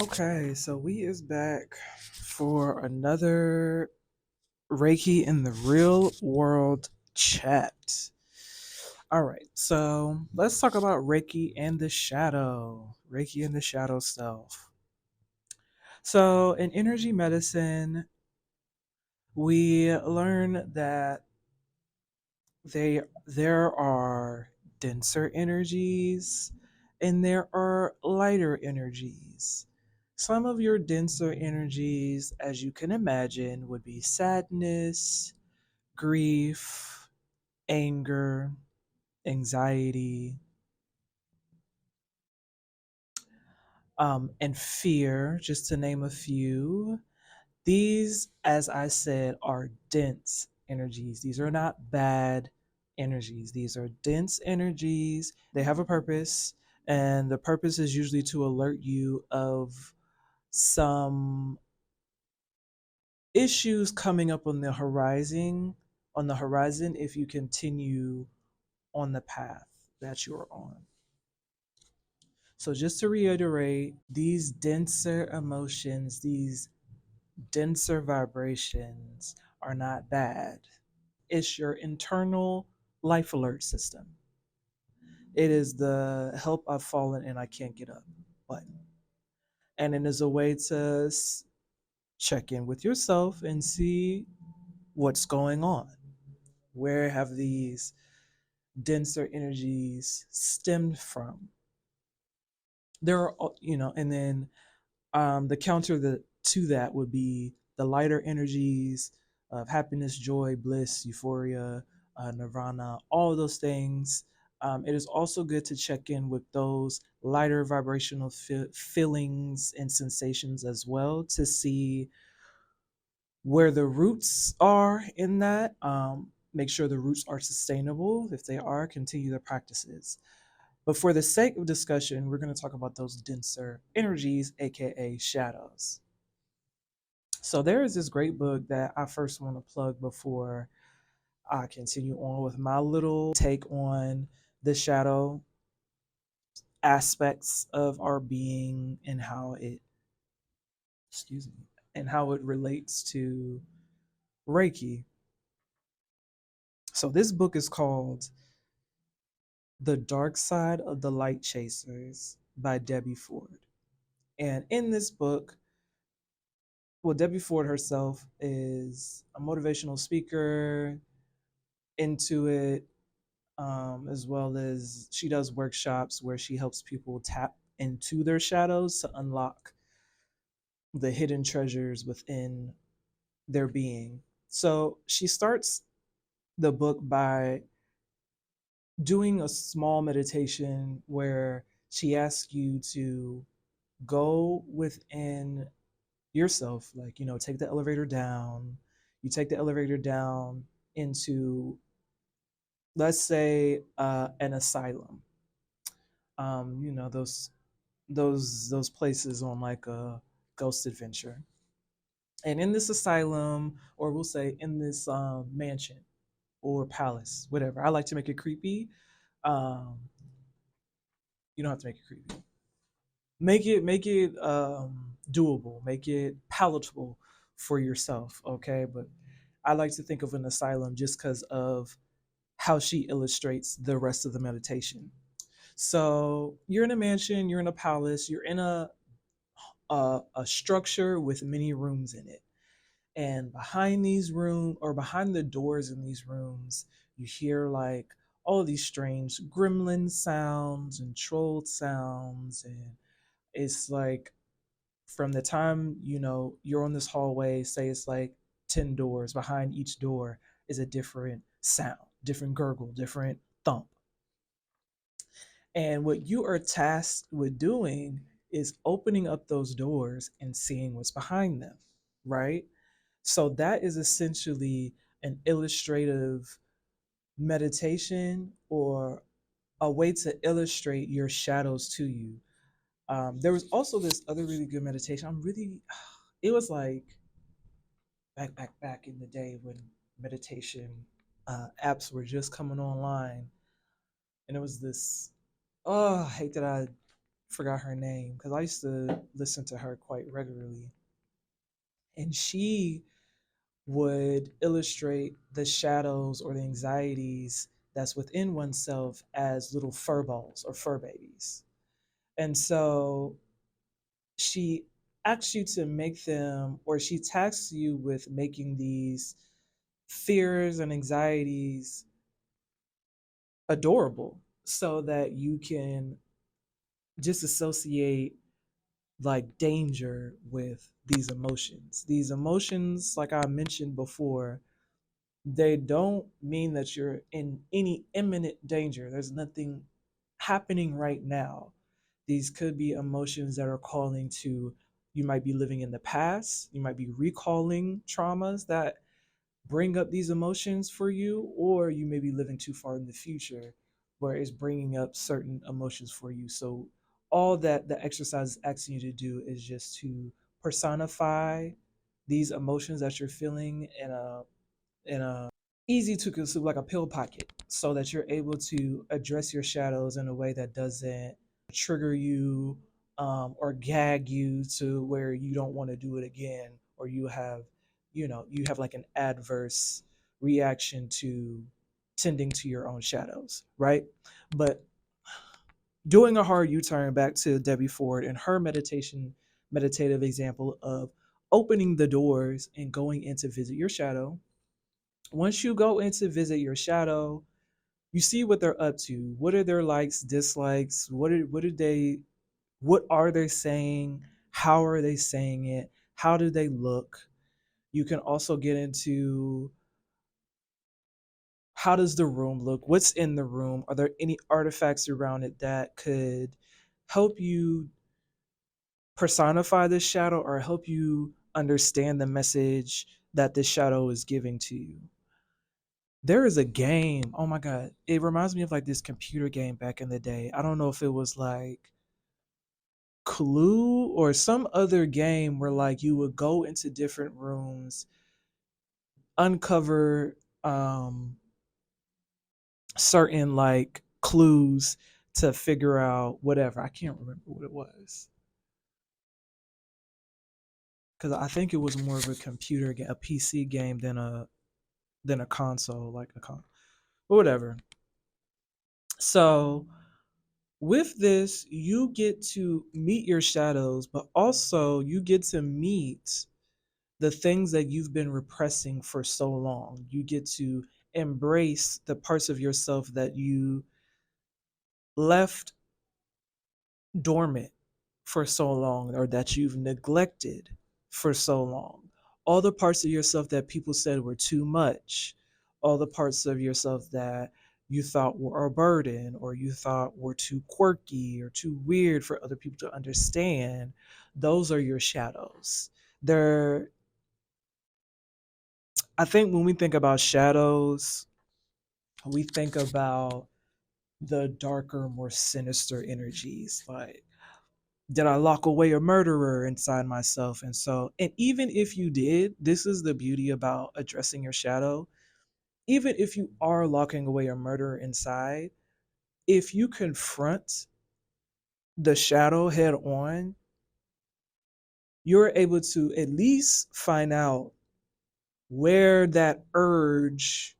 Okay, so we is back for another Reiki in the real world chat. All right, so let's talk about Reiki and the shadow. Reiki and the shadow self. So in energy medicine, we learn that there are denser energies and there are lighter energies. Some of your denser energies, as you can imagine, would be sadness, grief, anger, anxiety, and fear, just to name a few. These, as I said, are dense energies. These are not bad energies. These are dense energies. They have a purpose, and the purpose is usually to alert you of some issues coming up on the horizon if you continue on the path that you're on. So just to reiterate, these denser emotions, these denser vibrations are not bad. It's your internal life alert system. It is the help I've fallen and I can't get up button. And it is a way to check in with yourself and see what's going on. Where have these denser energies stemmed from? There are, and then the counter to that would be the lighter energies of happiness, joy, bliss, euphoria, nirvana, all of those things. It is also good to check in with those lighter vibrational feelings and sensations as well to see where the roots are in that. Make sure the roots are sustainable. If they are, continue the practices. But for the sake of discussion, we're going to talk about those denser energies, aka shadows. So there is this great book that I first want to plug before I continue on with my little take on the shadow aspects of our being and how it, excuse me, and how it relates to Reiki. So this book is called The Dark Side of the Light Chasers by Debbie Ford. And in this book, well, Debbie Ford herself is a motivational speaker, into it, as well as she does workshops where she helps people tap into their shadows to unlock the hidden treasures within their being. So she starts the book by doing a small meditation where she asks you to go within yourself, like, take the elevator down. You take the elevator down into, let's say, an asylum. Those places on like a ghost adventure. And in this asylum, or we'll say in this mansion or palace, whatever. I like to make it creepy. Um, you don't have to make it creepy. Make it doable. Make it palatable for yourself. Okay, but I like to think of an asylum just because of how she illustrates the rest of the meditation. So you're in a mansion, you're in a palace, you're in a structure with many rooms in it. And behind the doors in these rooms, you hear like all of these strange gremlin sounds and troll sounds. And it's like from the time, you're on this hallway, say it's like 10 doors, behind each door is a different sound, different gurgle, different thump. And what you are tasked with doing is opening up those doors and seeing what's behind them, right? So that is essentially an illustrative meditation, or a way to illustrate your shadows to you. There was also this other really good meditation. It was like back in the day when meditation apps were just coming online. And it was this, oh, I hate that I forgot her name because I used to listen to her quite regularly, and she would illustrate the shadows or the anxieties that's within oneself as little fur balls or fur babies. And so she asks you to make them, or she tasks you with making these fears and anxieties adorable so that you can just associate like danger with these emotions. These emotions, like I mentioned before, they don't mean that you're in any imminent danger. There's nothing happening right now. These could be emotions that are calling to, you might be living in the past, you might be recalling traumas that bring up these emotions for you, or you may be living too far in the future where it's bringing up certain emotions for you. So, all that the exercise is asking you to do is just to personify these emotions that you're feeling in a easy to consume, like a pill pocket, so that you're able to address your shadows in a way that doesn't trigger you, or gag you to where you don't want to do it again, or you have like an adverse reaction to tending to your own shadows, right? But doing a hard U-turn back to Debbie Ford and her meditative example of opening the doors and going in to visit your shadow. Once you go in to visit your shadow, you see what they're up to. What are their likes, dislikes? What are they saying? How are they saying it? How do they look? You can also get into, how does the room look? What's in the room? Are there any artifacts around it that could help you personify this shadow or help you understand the message that this shadow is giving to you? There is a game. Oh my god, it reminds me of like this computer game back in the day. I don't know if it was like Clue or some other game where like you would go into different rooms, uncover certain like clues to figure out whatever. I can't remember what it was because I think it was more of a computer game, a PC game than a console, like but whatever. So with this, you get to meet your shadows, but also you get to meet the things that you've been repressing for so long. You get to embrace the parts of yourself that you left dormant for so long or that you've neglected for so long. All the parts of yourself that people said were too much, all the parts of yourself that you thought were a burden or you thought were too quirky or too weird for other people to understand, those are your shadows. They're, I think when we think about shadows, we think about the darker, more sinister energies. Like, did I lock away a murderer inside myself? And even if you did, this is the beauty about addressing your shadow. Even if you are locking away a murderer inside, if you confront the shadow head on, you're able to at least find out where that urge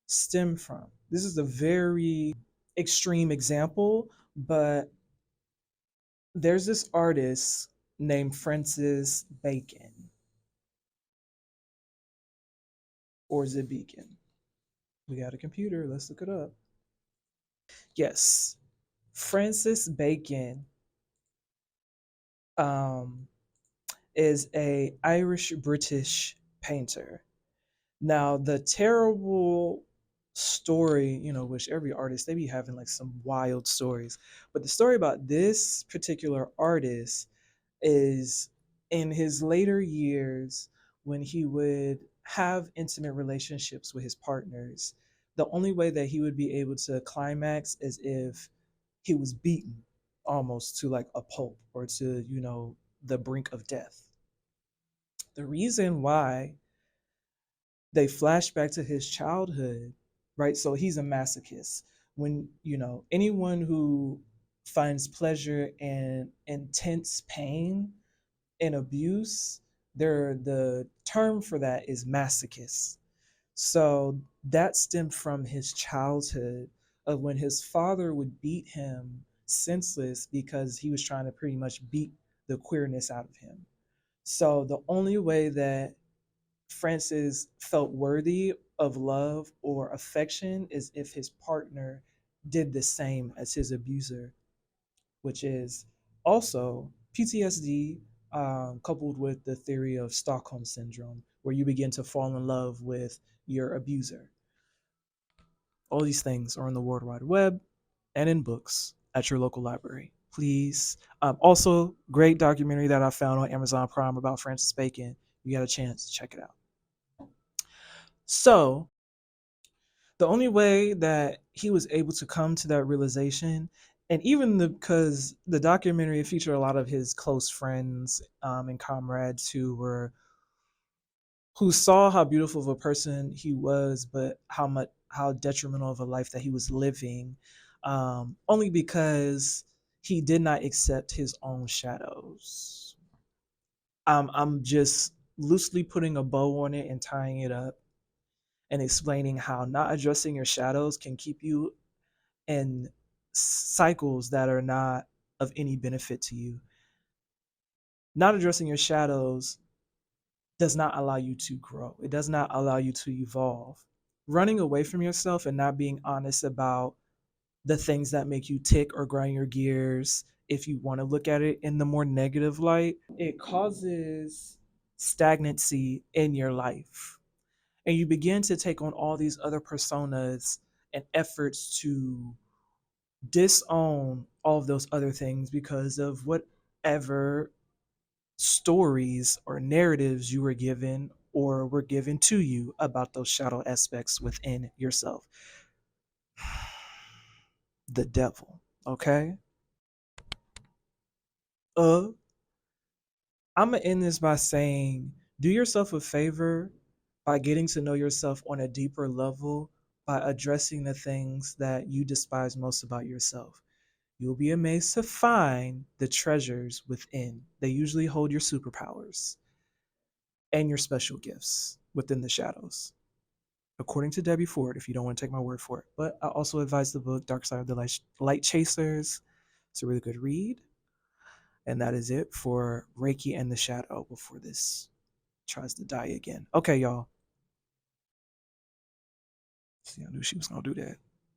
stemmed from. This is a very extreme example, but there's this artist named Francis Bacon, or is it Beacon? We got a computer. Let's look it up. Yes, Francis Bacon um, is a Irish British painter. Now, the terrible story, which every artist they be having like some wild stories, but the story about this particular artist is in his later years when he would have intimate relationships with his partners, the only way that he would be able to climax is if he was beaten almost to like a pulp or to, the brink of death. The reason why they flash back to his childhood, right? So he's a masochist. When, anyone who finds pleasure in intense pain and abuse, the term for that is masochist. So that stemmed from his childhood of when his father would beat him senseless because he was trying to pretty much beat the queerness out of him. So the only way that Francis felt worthy of love or affection is if his partner did the same as his abuser, which is also PTSD, coupled with the theory of Stockholm syndrome, where you begin to fall in love with your abuser. All these things are on the World Wide Web and in books at your local library. Please. Also, great documentary that I found on Amazon Prime about Francis Bacon. You got a chance, check it out. So, the only way that he was able to come to that realization, and even because the documentary featured a lot of his close friends and comrades who saw how beautiful of a person he was, but how detrimental of a life that he was living, only because he did not accept his own shadows. I'm just loosely putting a bow on it and tying it up and explaining how not addressing your shadows can keep you in cycles that are not of any benefit to you. Not addressing your shadows does not allow you to grow. It does not allow you to evolve. Running away from yourself and not being honest about the things that make you tick or grind your gears, if you want to look at it in the more negative light, it causes stagnancy in your life. And you begin to take on all these other personas and efforts to disown all of those other things because of whatever stories or narratives you were given or were given to you about those shadow aspects within yourself. The devil, okay? Uh, I'm gonna end this by saying do yourself a favor by getting to know yourself on a deeper level by addressing the things that you despise most about yourself. You'll be amazed to find the treasures within. They usually hold your superpowers and your special gifts within the shadows, according to Debbie Ford, if you don't want to take my word for it. But I also advise the book Dark Side of the Light Chasers. It's a really good read. And that is it for Reiki and the Shadow before this tries to die again. Okay, y'all. See, I knew she was going to do that.